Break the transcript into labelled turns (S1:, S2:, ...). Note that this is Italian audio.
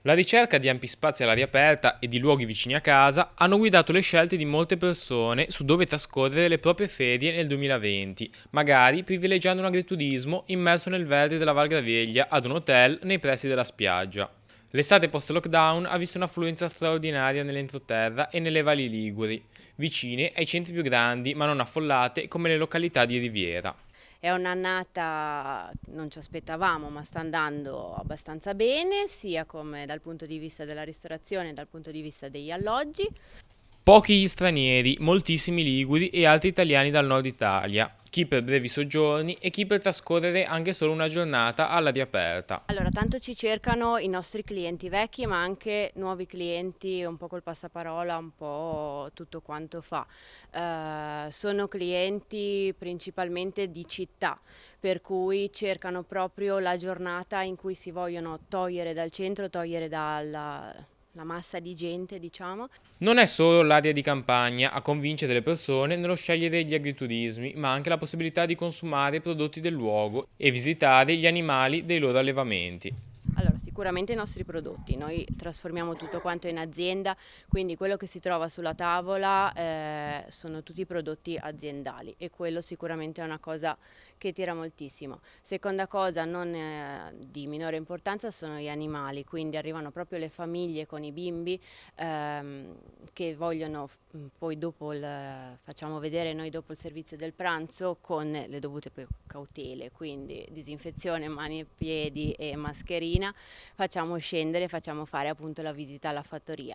S1: La ricerca di ampi spazi all'aria aperta e di luoghi vicini a casa hanno guidato le scelte di molte persone su dove trascorrere le proprie ferie nel 2020, magari privilegiando un agriturismo immerso nel verde della Val Graveglia ad un hotel nei pressi della spiaggia. L'estate post-lockdown ha visto un'affluenza straordinaria nell'entroterra e nelle valli liguri, vicine ai centri più grandi ma non affollate come le località di Riviera.
S2: È un'annata, non ci aspettavamo, ma sta andando abbastanza bene, sia come dal punto di vista della ristorazione, dal punto di vista degli alloggi.
S1: Pochi gli stranieri, moltissimi liguri e altri italiani dal nord Italia, chi per brevi soggiorni e chi per trascorrere anche solo una giornata all'aria aperta.
S2: Allora, tanto ci cercano i nostri clienti vecchi, ma anche nuovi clienti, un po' col passaparola, un po' tutto quanto fa. Sono clienti principalmente di città, per cui cercano proprio la giornata in cui si vogliono togliere dal centro, togliere dalla la massa di gente, diciamo.
S1: Non è solo l'area di campagna a convincere le persone nello scegliere gli agriturismi, ma anche la possibilità di consumare i prodotti del luogo e visitare gli animali dei loro allevamenti.
S2: Allora, sicuramente i nostri prodotti, noi trasformiamo tutto quanto in azienda, quindi quello che si trova sulla tavola sono tutti prodotti aziendali e quello sicuramente è una cosa che tira moltissimo. Seconda cosa, non di minore importanza, sono gli animali, quindi arrivano proprio le famiglie con i bimbi che vogliono poi dopo facciamo vedere noi dopo il servizio del pranzo con le dovute cautele, quindi disinfezione mani e piedi e mascherina, facciamo scendere, facciamo fare appunto la visita alla fattoria.